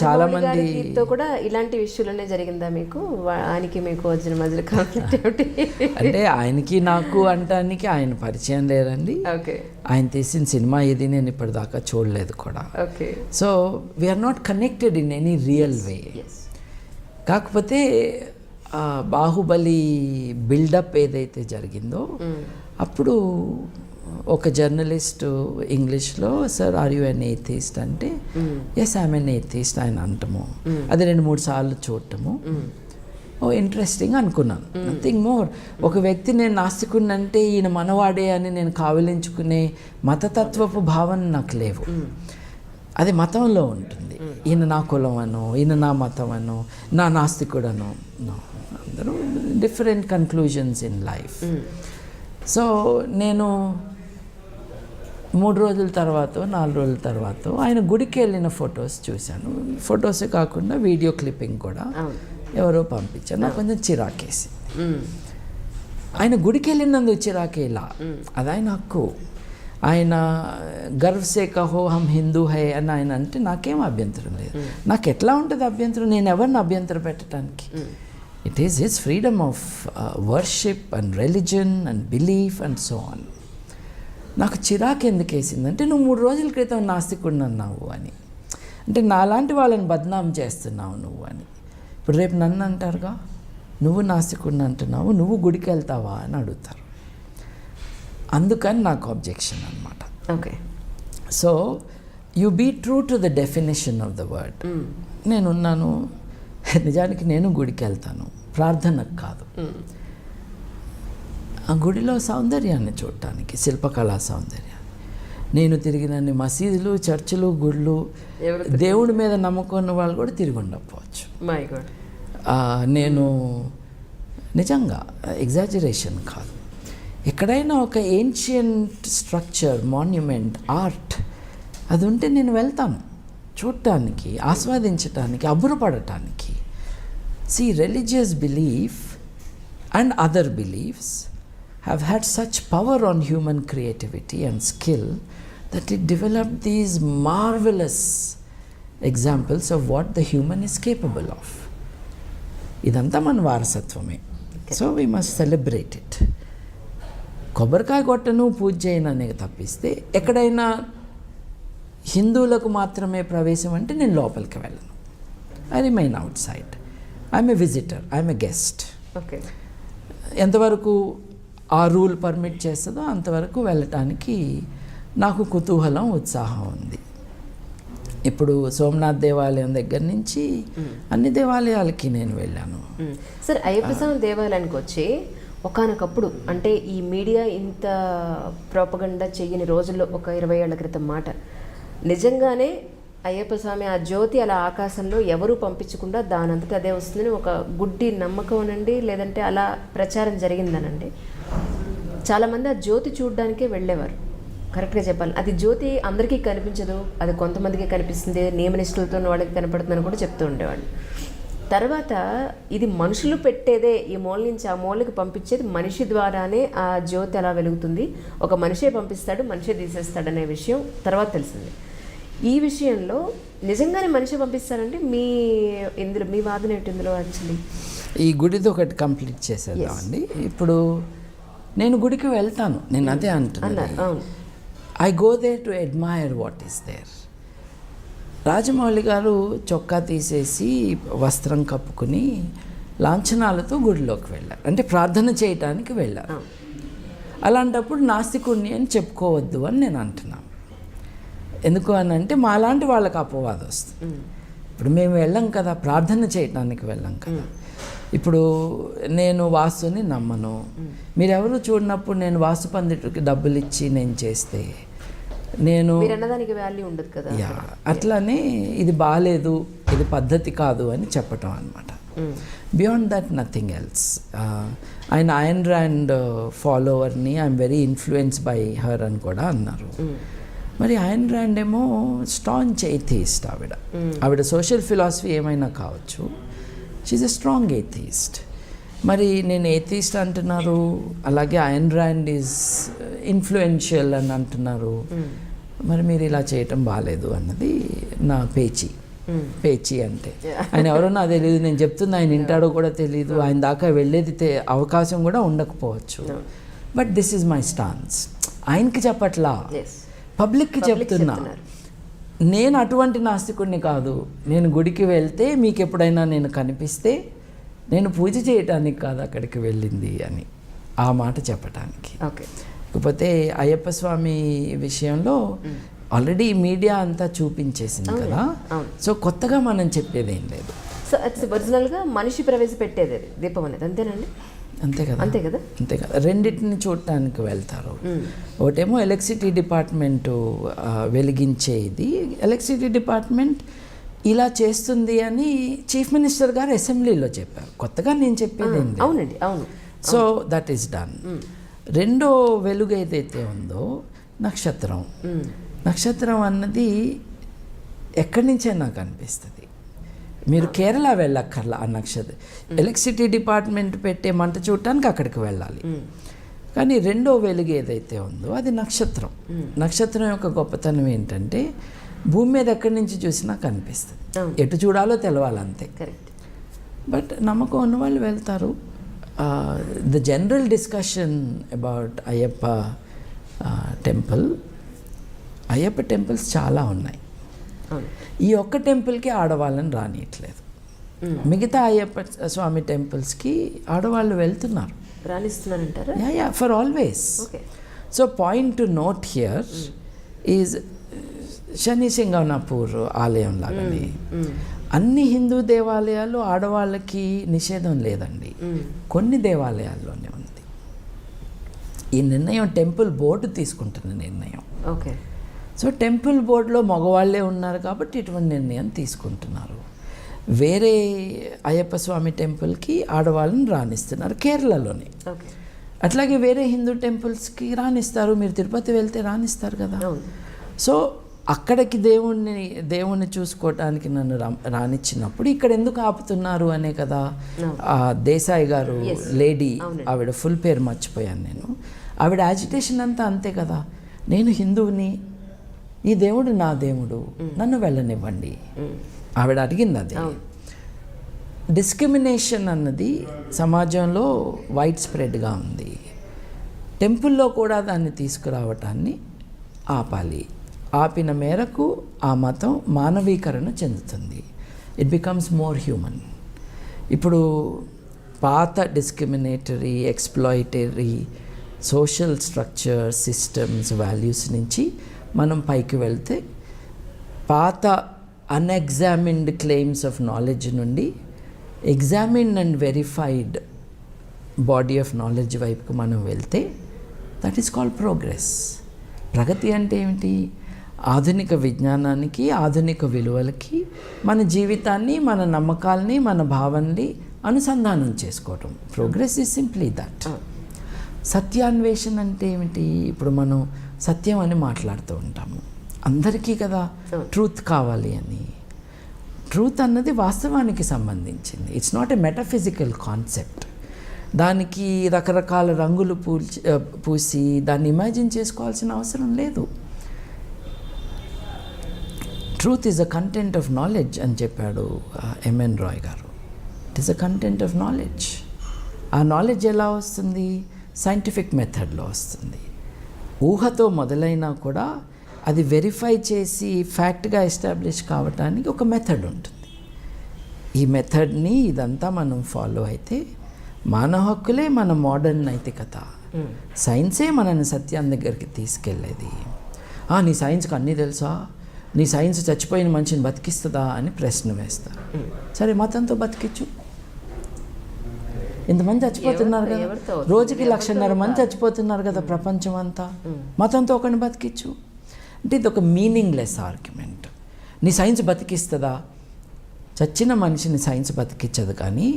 చాలా మంది తో కూడా ఇలాంటి విషయాలనే జరిగిందా మీకు? ఆయనకి మీకు వచ్చిన మధ్య కాన్ఫ్లిక్ట్ ఏమిటి? అంటే ఆయనకి నాకు అంటానికి ఆయన పరిచయం లేదండి. ఓకే. ఆయన తీసిన సినిమా ఇది నేను ఇప్పటిదాకా చూడలేదు కూడా. Okay. So we are not connected in any real way. కాకపోతే బాహుబలి బిల్డప్ ఏదైతే జరిగిందో అప్పుడు ఒక జర్నలిస్ట్ ఇంగ్లీష్లో sir are you an atheist అంటే ఎస్ ఐఎమ్ ఎన్ ఏథిస్ట్ ఆయన అంటము. అది 2-3 సార్లు చూడటము. ఓ ఇంట్రెస్టింగ్ అనుకున్నాను. Nothing more. ఒక వ్యక్తి నేను నాస్తికున్నంటే ఈయన మనవాడే అని నేను కావలించుకునే మతతత్వపు భావన నాకు లేవు. అది మతంలో ఉంటుంది. ఈయన నా కులం అనో, ఈయన నా మతం అనో, నా నాస్తికుడనో. అందరూ different conclusions in life. So నేను 3 రోజుల తర్వాత 4 రోజుల తర్వాత ఆయన గుడికి వెళ్ళిన ఫొటోస్ చూశాను. ఫొటోసే కాకుండా వీడియో క్లిప్పింగ్ కూడా ఎవరో పంపించారు. నాకు కొంచెం చిరాకేసి. ఆయన గుడికి వెళ్ళినందుకు చిరాకేలా, అది ఆయన హక్కు. ఆయన గర్వ్సే కహో హమ్ హిందూ హై అని ఆయన అంటే నాకేం అభ్యంతరం లేదు. నాకు ఎట్లా ఉంటుంది అభ్యంతరం? నేను ఎవరిని అభ్యంతరం పెట్టడానికి? It is his freedom of worship and religion and belief and so on. నాకు చిరాకు ఎందుకు వేసిందంటే నువ్వు 3 రోజుల క్రితం నాస్తికుడిని అన్నావు అని, అంటే నాలాంటి వాళ్ళని బద్నాం చేస్తున్నావు నువ్వు అని. ఇప్పుడు రేపు నన్ను అంటారుగా, నువ్వు నాస్తికుడిని అంటున్నావు, నువ్వు గుడికి వెళ్తావా అని అడుగుతారు. అందుకని నాకు అబ్జెక్షన్ అనమాట. Okay. So you be true to the definition of the word. నేనున్నాను, నిజానికి నేను గుడికి వెళ్తాను, ప్రార్థనకు కాదు. ఆ గుడిలో సౌందర్యాన్ని చూడటానికి, శిల్పకళా సౌందర్యాన్ని. నేను తిరిగినన్ని మసీదులు, చర్చిలు, గుళ్ళు, దేవుడి మీద నమ్మకం ఉన్న వాళ్ళు కూడా తిరిగి ఉండకపోవచ్చు. నేను నిజంగా ఎగ్జాజరేషన్ కాదు. ఎక్కడైనా ఒక ఏన్షియంట్ స్ట్రక్చర్, మాన్యుమెంట్, ఆర్ట్ అది ఉంటే నేను వెళ్తాను చూడటానికి, ఆస్వాదించటానికి, అబ్బురపడటానికి. See, religious belief and other beliefs have had such power on human creativity and skill that it developed these marvelous examples of what the human is capable of. ఇదంతా మన వారసత్వమే. So we must celebrate it. కొబ్బరికాయ కొట్టను, పూజ చేయను అనేది తప్పిస్తే ఎక్కడైనా హిందువులకు మాత్రమే ప్రవేశం అంటే నేను లోపలికి వెళ్ళను. I remain out side. I'm a visitor, I'm a guest. Okay. ఎంతవరకు ఆ రూల్ పర్మిట్ చేస్తుందో అంతవరకు వెళ్ళటానికి నాకు కుతూహలం, ఉత్సాహం ఉంది. ఇప్పుడు సోమనాథ్ దేవాలయం దగ్గర నుంచి అన్ని దేవాలయాలకి నేను వెళ్ళాను. సార్, అయ్యప్ప స్వామి దేవాలయానికి వచ్చి ఒకానొకప్పుడు, అంటే ఈ మీడియా ఇంత ప్రోపగండా చెయ్యని రోజుల్లో, ఒక 20 ఏళ్ల క్రితం మాట, నిజంగానే అయ్యప్ప స్వామి ఆ జ్యోతి అలా ఆకాశంలో ఎవరూ పంపించకుండా దానంతటా అదే వస్తుందని ఒక గుడ్డి నమ్మకం అనండి, లేదంటే అలా ప్రచారం జరిగిందనండి. చాలామంది ఆ జ్యోతి చూడడానికే వెళ్ళేవారు. కరెక్ట్గా చెప్పాలి, అది జ్యోతి అందరికీ కనిపించదు, అది కొంతమందికి కనిపిస్తుంది, నియమనిష్టలతో వాళ్ళకి కనపడుతుందని కూడా చెప్తూ ఉండేవాళ్ళు. తర్వాత ఇది మనుషులు పెట్టేదే, ఈ మూల నుంచి ఆ మూలకి పంపించేది మనిషి ద్వారానే ఆ జ్యోతి అలా వెలుగుతుంది, ఒక మనిషే పంపిస్తాడు, మనిషే తీసేస్తాడు అనే విషయం తర్వాత తెలిసింది. ఈ విషయంలో నిజంగానే మనిషి పంపిస్తారంటే మీ వాదన ఏంటి ఇందులో? యాక్చువల్లీ ఈ గుడితో ఒకటి కంప్లీట్ చేసేద్దామండి. ఇప్పుడు నేను గుడికి వెళ్తాను, నేను అదే అంటున్నాను. I go there to admire what is there. Rajamouli garu చొక్కా తీసేసి వస్త్రం కప్పుకుని లాంఛనాలతో గుడిలోకి వెళ్ళారు, అంటే ప్రార్థన చేయటానికి వెళ్ళారు. అలాంటప్పుడు నాస్తికుణ్ణి అని చెప్పుకోవద్దు అని నేను అంటున్నాను. ఎందుకు అని అంటే మాలాంటి వాళ్ళకి అపవాదం వస్తుంది. ఇప్పుడు మేము వెళ్ళాం కదా, ప్రార్థన చేయటానికి వెళ్ళాం కదా. ఇప్పుడు నేను వాస్తుని నమ్మను, మీరెవరు చూడనప్పుడు నేను వాస్తు పండితుడికి డబ్బులు ఇచ్చి నేను చేస్తే నేను అన్నదానికి వాల్యూ ఉండదు కదా. అట్లానే ఇది బాగాలేదు, ఇది పద్ధతి కాదు అని చెప్పటం అనమాట. Beyond that nothing else. ఆయన అయన్ ర్యాండ్ ఫాలోవర్ని, I'm very influence by her అని కూడా అన్నారు. మరి అయన్ ర్యాండ్ ఏమో స్ట్రాంగ్ ఎథిస్ట్. ఆవిడ సోషల్ ఫిలాసఫీ ఏమైనా కావచ్చు, షీఈ్ ఎ స్ట్రాంగ్ ఎథిస్ట్. మరి నేను ఎథిస్ట్ అంటున్నారు, అలాగే అయన్ ర్యాండ్ ఈజ్ ఇన్ఫ్లుయెన్షియల్ అని అంటున్నారు. మరి మీరు ఇలా చేయటం బాగాలేదు అన్నది నా పేచీ. పేచి అంటే. ఆయన ఎవరో నాకు తెలియదు, నేను చెప్తున్నా ఆయన వింటాడో కూడా తెలియదు, ఆయన దాకా వెళ్ళేది అవకాశం కూడా ఉండకపోవచ్చు. But this is my stance. ఆయనకి చెప్పట్లా, పబ్లిక్కి చెప్తున్నా. నేను అటువంటి నాస్తికుడిని కాదు. నేను గుడికి వెళ్తే మీకు ఎప్పుడైనా నేను కనిపిస్తే నేను పూజ చేయటానికి కాదు అక్కడికి వెళ్ళింది అని ఆ మాట చెప్పటానికి. కాకపోతే అయ్యప్ప స్వామి విషయంలో ఆల్రెడీ మీడియా అంతా చూపించేసింది కదా, సో కొత్తగా మనం చెప్పేది ఏం లేదు. సో ఒరిజినల్గా మనిషి ప్రవేశపెట్టేది దీపం అనేది, అంతేనండి? అంతే కదా, అంతే కదా, అంతే కదా. రెండింటిని చూడటానికి వెళ్తారు. ఒకటేమో ఎలక్ట్రిసిటీ డిపార్ట్మెంటు వెలిగించేది. ఎలక్ట్రిసిటీ డిపార్ట్మెంట్ ఇలా చేస్తుంది అని చీఫ్ మినిస్టర్ గారు అసెంబ్లీలో చెప్పారు. కొత్తగా నేను చెప్పేది ఏంటి? అవునండి, అవును. So that is done. రెండో వెలుగు ఏదైతే ఉందో నక్షత్రం. నక్షత్రం అన్నది ఎక్కడి నుంచే నాకు అనిపిస్తుంది. మీరు కేరళ వెళ్ళక్కర్లా ఆ నక్షత్రం. ఎలక్ట్రిసిటీ డిపార్ట్మెంట్ పెట్టే మంట చూడటానికి అక్కడికి వెళ్ళాలి. కానీ రెండో వెలుగు ఏదైతే ఉందో అది నక్షత్రం. నక్షత్రం యొక్క గొప్పతనం ఏంటంటే భూమి మీద ఎక్కడి నుంచి చూసినా కనిపిస్తుంది, ఎటు చూడాలో తెలవాలంతే. బట్ నమ్మకం ఉన్న వాళ్ళు వెళ్తారు. The general discussion about Ayyappa temple, Ayyappa temples చాలా ఉన్నాయి. ఈ ఒక్క టెంపుల్కి ఆడవాళ్ళని రానియట్లేదు. మిగతా అయ్యప్ప స్వామి టెంపుల్స్కి ఆడవాళ్ళు వెళ్తున్నారు, రాణిస్తున్నారంటారా? Yeah for always. So point to note here is Shani Shingnapur ఆలయం లాగానే అన్ని హిందూ దేవాలయాలు ఆడవాళ్ళకి నిషేధం లేదండి, కొన్ని దేవాలయాల్లోనే ఉంది. ఈ నిర్ణయం టెంపుల్ బోర్డు తీసుకుంటున్న నిర్ణయం. ఓకే. సో టెంపుల్ బోర్డులో మగవాళ్ళే ఉన్నారు కాబట్టి ఇటువంటి నిర్ణయం తీసుకుంటున్నారు. వేరే అయ్యప్ప స్వామి టెంపుల్కి ఆడవాళ్ళని రాణిస్తున్నారు కేరళలోనే. అట్లాగే వేరే హిందూ టెంపుల్స్కి రాణిస్తారు. మీరు తిరుపతి వెళ్తే రాణిస్తారు కదా. సో అక్కడికి దేవుణ్ణి చూసుకోవటానికి నన్ను రానిచ్చినప్పుడు ఇక్కడ ఎందుకు ఆపుతున్నారు అనే కదా. దేశాయ్ గారు లేడీ, ఆవిడ ఫుల్ పేరు మర్చిపోయాను నేను, ఆవిడ యాజిటేషన్ అంతా అంతే కదా. నేను హిందువుని, ఈ దేవుడు నా దేవుడు, నన్ను వెళ్ళనివ్వండి, ఆవిడ అడిగింది అది. డిస్క్రిమినేషన్ అన్నది సమాజంలో వైడ్ స్ప్రెడ్గా ఉంది. టెంపుల్లో కూడా దాన్ని తీసుకురావటాన్ని ఆపాలి. ఆపిన మేరకు ఆ మతం మానవీకరణ చెందుతుంది. It becomes more human. ఇప్పుడు పాత discriminatory, exploitatory social structure, systems, values నుంచి మనం పైకి వెళ్తే పాత అన్ఎగ్జామిన్డ్ క్లెయిమ్స్ ఆఫ్ నాలెడ్జ్ నుండి examined and verified body of knowledge వైపుకు మనం వెళ్తే దట్ ఈస్ కాల్డ్ ప్రోగ్రెస్. ప్రగతి అంటే ఏమిటి? ఆధునిక విజ్ఞానానికి, ఆధునిక విలువలకి మన జీవితాన్ని, మన నమ్మకాల్ని, మన భావనని అనుసంధానం చేసుకోవటం. Progress is simply that. సత్యాన్వేషణ అంటే ఏమిటి? ఇప్పుడు మనం సత్యం అని మాట్లాడుతూ ఉంటాము, అందరికీ కదా ట్రూత్ కావాలి అని. ట్రూత్ అన్నది వాస్తవానికి సంబంధించింది. It's not a metaphysical concept. దానికి రకరకాల రంగులు పూసి దాన్ని ఇమాజిన్ చేసుకోవాల్సిన అవసరం లేదు. Truth is a content of knowledge అని చెప్పాడు ఎంఎన్ రాయ్ గారు. It is a content of knowledge. ఆ నాలెడ్జ్ ఎలా వస్తుంది? సైంటిఫిక్ మెథడ్లో వస్తుంది. ఊహతో మొదలైనా కూడా అది వెరిఫై చేసి ఫ్యాక్ట్గా ఎస్టాబ్లిష్ కావటానికి ఒక మెథడ్ ఉంటుంది. ఈ మెథడ్ని ఇదంతా మనం ఫాలో అయితే మానవ హక్కులే మన మోడర్న్ నైతికత, సైన్సే మనల్ని సత్యం దగ్గరికి తీసుకెళ్ళేది. నీ సైన్స్కి అన్నీ తెలుసా? నీ సైన్స్ చచ్చిపోయిన మనిషిని బతికిస్తుందా అని ప్రశ్న వేస్తారు. సరే, మతంతో బతికించు. ఇంతమంది చచ్చిపోతున్నారు కదా, రోజుకి 1,00,000 మంది చచ్చిపోతున్నారు కదా ప్రపంచం అంతా. మతంతో ఒకరిని బతికించు అంటే ఇది ఒక మీనింగ్లెస్ ఆర్గ్యుమెంట్. నీ సైన్స్ బతికిస్తుందా? చచ్చిన మనిషిని సైన్స్ బతికించదు, కానీ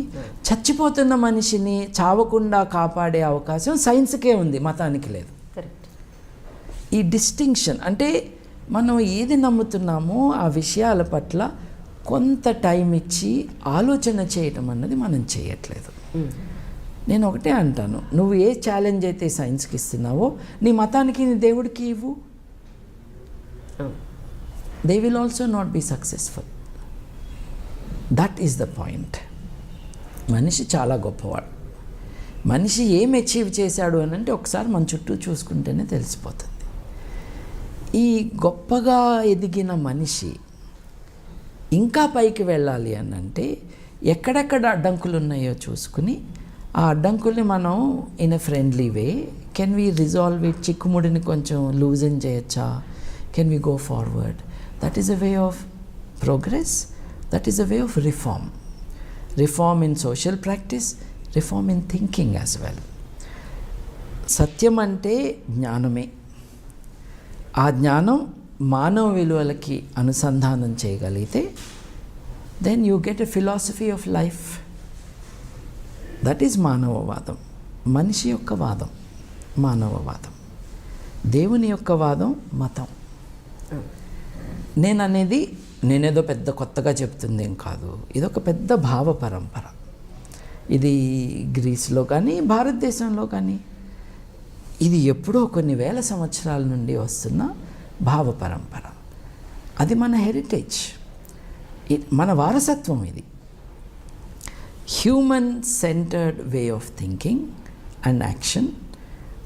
చచ్చిపోతున్న మనిషిని చావకుండా కాపాడే అవకాశం సైన్స్కే ఉంది, మతానికి లేదు. ఈ డిస్టింక్షన్ అంటే మనం ఏది నమ్ముతున్నామో ఆ విషయాల పట్ల కొంత టైం ఇచ్చి ఆలోచన చేయటం అన్నది మనం చేయట్లేదు. నేను ఒకటే అంటాను, నువ్వు ఏ ఛాలెంజ్ అయితే సైన్స్కి ఇస్తున్నావో నీ మతానికి, నీ దేవుడికి ఇవ్వు. They will also not be successful. That is the point. మనిషి చాలా గొప్పవాడు. మనిషి ఏం అచీవ్ చేశాడు అని అంటే ఒకసారి మన చుట్టూ చూసుకుంటేనే తెలిసిపోతుంది. ఈ గొప్పగా ఎదిగిన మనిషి ఇంకా పైకి వెళ్ళాలి అని అంటే ఎక్కడెక్కడ అడ్డంకులు ఉన్నాయో చూసుకుని ఆ అడ్డంకుల్ని మనం in a friendly way can we resolve it, చిక్కుముడిని కొంచెం లూజన్ చేయొచ్చా, can we go forward. That is a way of progress, that is a way of reform. Reform in social practice, reform in thinking as well. సత్యం అంటే జ్ఞానమే. ఆ జ్ఞానం మానవ విలువలకి అనుసంధానం చేయగలిగితే then you get a philosophy of life. That is మానవవాదం. మనిషి యొక్క వాదం మానవవాదం, దేవుని యొక్క వాదం మతం. నేనేదో పెద్ద కొత్తగా చెప్తుంది ఏం కాదు. ఇదొక పెద్ద భావ పరంపర. ఇది గ్రీస్లో కానీ భారతదేశంలో కానీ ఇది ఎప్పుడో కొన్ని వేల సంవత్సరాల నుండి వస్తున్న భావ పరంపర. అది మన హెరిటేజ్, మన వారసత్వం. ఇది human centred way of thinking and action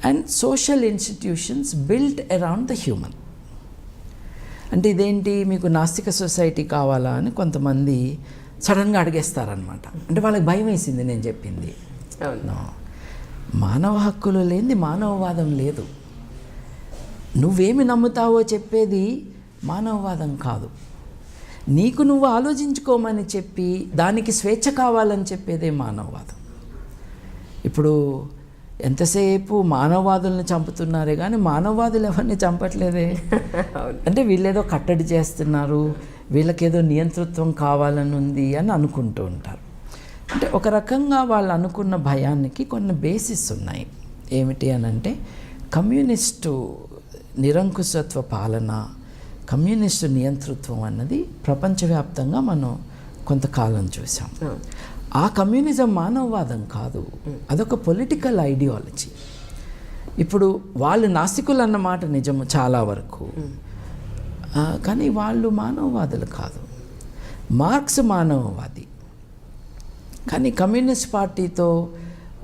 and social institutions built around the human. అంటే ఇదేంటి, మీకు నాస్తిక సొసైటీ కావాలా అని కొంతమంది సడన్గా అడిగేస్తారనమాట. అంటే వాళ్ళకి భయం వేసింది నేను చెప్పింది. మానవ హక్కులు లేనిది మానవవాదం లేదు. నువ్వేమి నమ్ముతావో చెప్పేది మానవవాదం కాదు. నీకు నువ్వు ఆలోచించుకోమని చెప్పి దానికి స్వేచ్ఛ కావాలని చెప్పేదే మానవవాదం. ఇప్పుడు ఎంతసేపు మానవవాదులను చంపుతున్నారే కానీ మానవవాదులు ఎవరిని చంపట్లేదే. అంటే వీళ్ళేదో కట్టడి చేస్తున్నారు, వీళ్ళకేదో నియంతృత్వం కావాలని ఉంది అని అనుకుంటూ ఉంటారు. అంటే ఒక రకంగా వాళ్ళు అనుకున్న భయానికి కొన్ని బేసిస్ ఉన్నాయి. ఏమిటి అని అంటే కమ్యూనిస్టు నిరంకుశత్వ పాలన, కమ్యూనిస్టు నియంతృత్వం అన్నది ప్రపంచవ్యాప్తంగా మనం కొంతకాలం చూసాం. ఆ కమ్యూనిజం మానవవాదం కాదు, అదొక పొలిటికల్ ఐడియాలజీ. ఇప్పుడు వాళ్ళు నాస్తికులు అన్నమాట నిజము చాలా వరకు, కానీ వాళ్ళు మానవవాదులు కాదు. మార్క్స్ మానవవాది, కానీ కమ్యూనిస్ట్ పార్టీతో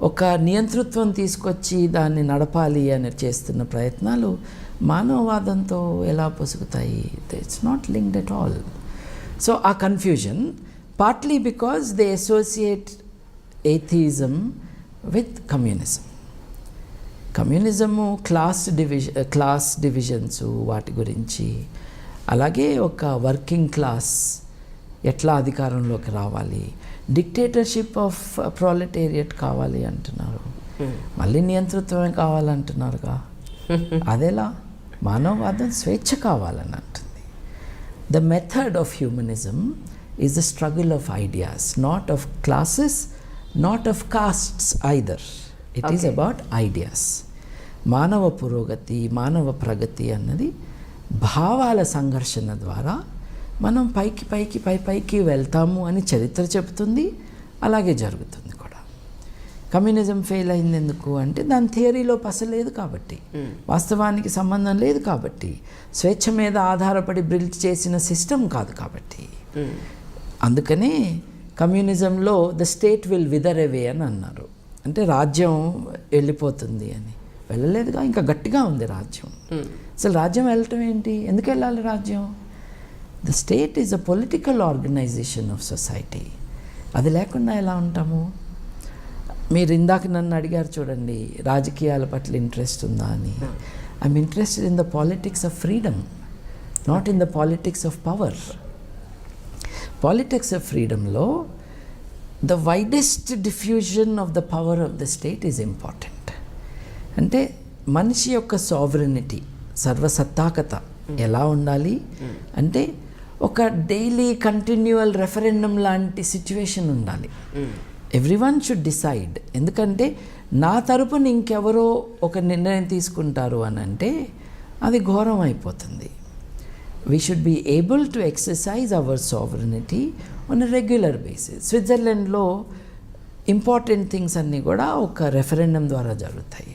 ఒక నియంతృత్వం తీసుకొచ్చి దాన్ని నడపాలి అని చేస్తున్న ప్రయత్నాలు మానవవాదంతో ఎలా పొసుగుతాయి? It's not linked at all. So ఆ confusion partly because they associate atheism with communism. Communism class divisions వాటి గురించి, అలాగే ఒక వర్కింగ్ క్లాస్ ఎట్లా అధికారంలోకి రావాలి, డిక్టేటర్షిప్ ఆఫ్ ప్రొలెటేరియట్ కావాలి అంటున్నారు, మళ్ళీ నియంతృత్వమే కావాలంటున్నారుగా. అదేలా? మానవవాదం స్వేచ్ఛ కావాలని అంటుంది. The method of humanism is the struggle of ideas, not of classes, not of castes either. It is about ideas. మానవ పురోగతి, మానవ ప్రగతి అన్నది భావాల సంఘర్షణ ద్వారా మనం పైకి వెళ్తాము అని చరిత్ర చెబుతుంది. అలాగే జరుగుతుంది కూడా. కమ్యూనిజం ఫెయిల్ అయింది ఎందుకు అంటే దాని థియరీలో పసలేదు కాబట్టి, వాస్తవానికి సంబంధం లేదు కాబట్టి, స్వేచ్ఛ మీద ఆధారపడి బిల్డ్ చేసిన సిస్టమ్ కాదు కాబట్టి. అందుకనే కమ్యూనిజంలో ద స్టేట్ విల్ విదర్ అవే అని అన్నారు. అంటే రాజ్యం వెళ్ళిపోతుంది అని. వెళ్ళలేదుగా, ఇంకా గట్టిగా ఉంది రాజ్యం. అసలు రాజ్యం వెళ్ళటం ఏంటి? ఎందుకు వెళ్ళాలి రాజ్యం? The state is a political organisation of society. అది లేకుండా ఎలా ఉంటాము? మీరు ఇందాక నన్ను అడిగారు చూడండి, రాజకీయాల పట్ల ఇంట్రెస్ట్ ఉందా అని. I'm interested in the politics of freedom, not in the politics of power. Politics of ఫ్రీడమ్లో the widest diffusion of the power of the state is important. అంటే మనిషి యొక్క సావరెనిటీ, సర్వసత్తాకత ఎలా ఉండాలి అంటే ఒక డైలీ కంటిన్యూవల్ రెఫరెండం లాంటి సిచ్యువేషన్ ఉండాలి. Everyone should decide. ఎందుకంటే నా తరపున ఇంకెవరో ఒక నిర్ణయం తీసుకుంటారు అని అంటే అది ఘోరం అయిపోతుంది. We should be able to exercise our sovereignty on a regular basis. స్విట్జర్లాండ్లో ఇంపార్టెంట్ థింగ్స్ అన్నీ కూడా ఒక రెఫరెండం ద్వారా జరుగుతాయి.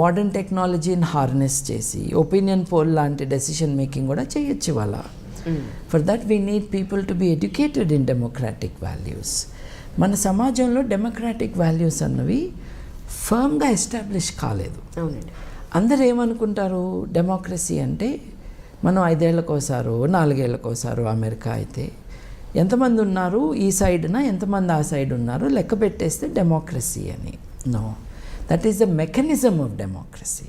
మోడర్న్ టెక్నాలజీని హార్నెస్ చేసి ఒపీనియన్ పోల్ లాంటి డెసిషన్ మేకింగ్ కూడా చేయొచ్చు వాళ్ళ. For that we need people to be educated in democratic values. మన సమాజంలో డెమోక్రాటిక్ వాల్యూస్ అన్నవి ఫర్మ్గా ఎస్టాబ్లిష్ కాలేదు. అవునండి. అందరూ ఏమనుకుంటారు, డెమోక్రసీ అంటే మనం 5 ఏళ్ళకోసారో 4 ఏళ్ళకోసారో, అమెరికా అయితే ఎంతమంది ఉన్నారు ఈ సైడ్న, ఎంతమంది ఆ సైడ్ ఉన్నారు లెక్క పెట్టేస్తే డెమోక్రసీ అని. No, that is the mechanism of democracy.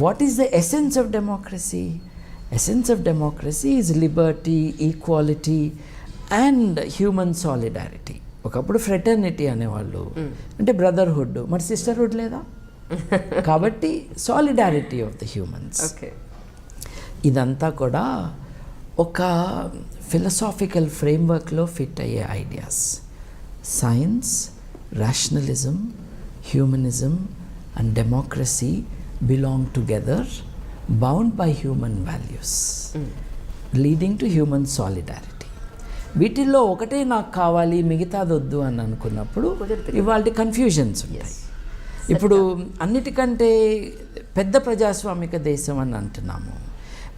What is the essence of democracy? Essence of democracy is liberty, equality and human solidarity. ఒకప్పుడు ఫ్రెటర్నిటీ అనేవాళ్ళు, అంటే బ్రదర్హుడ్. మరి సిస్టర్హుడ్ లేదా? కాబట్టి solidarity of the humans. Okay. ఇదంతా కూడా ఒక ఫిలసాఫికల్ ఫ్రేమ్వర్క్లో ఫిట్ అయ్యే ideas. Science, rationalism, humanism and democracy belong together, bound by human values, leading to human solidarity. వీటిల్లో ఒకటే నాకు కావాలి మిగతాది వద్దు అని అనుకున్నప్పుడు ఇవాళ కన్ఫ్యూజన్స్ ఉంటాయి. ఇప్పుడు అన్నిటికంటే పెద్ద ప్రజాస్వామిక దేశం అని అంటున్నాము,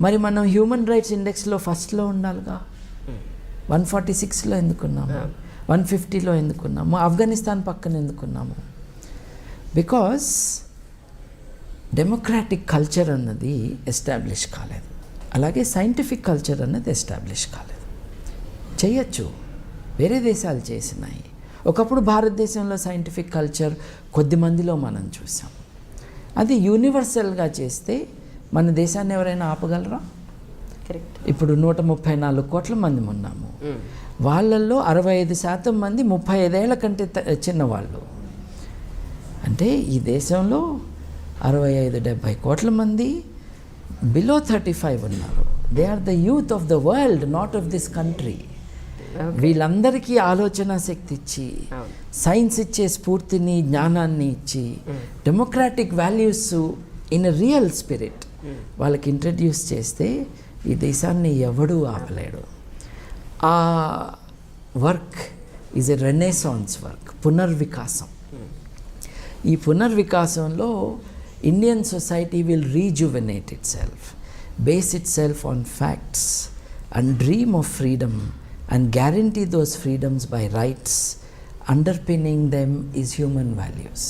మరి మనం హ్యూమన్ రైట్స్ ఇండెక్స్లో ఫస్ట్లో ఉండాలిగా. 146లో ఎందుకున్నాము, 150లో ఎందుకున్నాము, ఆఫ్ఘనిస్తాన్ పక్కన ఎందుకున్నాము? బికాస్ డెమోక్రాటిక్ కల్చర్ అన్నది ఎస్టాబ్లిష్ కాలేదు, అలాగే సైంటిఫిక్ కల్చర్ అన్నది ఎస్టాబ్లిష్ కాలేదు. చేయొచ్చు, వేరే దేశాలు చేసినాయి. ఒకప్పుడు భారతదేశంలో సైంటిఫిక్ కల్చర్ కొద్ది మందిలో మనం చూసాం. అది యూనివర్సల్గా చేస్తే మన దేశాన్ని ఎవరైనా ఆపగలరా? కరెక్ట్. ఇప్పుడు 134 కోట్ల మంది ఉన్నాము. వాళ్ళల్లో 65% మంది 35 ఏళ్ల కంటే చిన్నవాళ్ళు. అంటే ఈ దేశంలో 65-70 కోట్ల మంది బిలో 35 ఉన్నారు. They are the youth of the world, not of this country. వీళ్ళందరికీ ఆలోచన శక్తి ఇచ్చి, సైన్స్ ఇచ్చే స్ఫూర్తిని, జ్ఞానాన్ని ఇచ్చి, democratic values in a real spirit వాళ్ళకి ఇంట్రడ్యూస్ చేస్తే ఈ దేశాన్ని ఎవడూ ఆపలేడు. ఆ work is a renaissance work, పునర్వికాసం. ఈ పునర్వికాసంలో Indian society will rejuvenate itself, base itself on facts and dream of freedom and guarantee those freedoms by rights. Underpinning them is human values.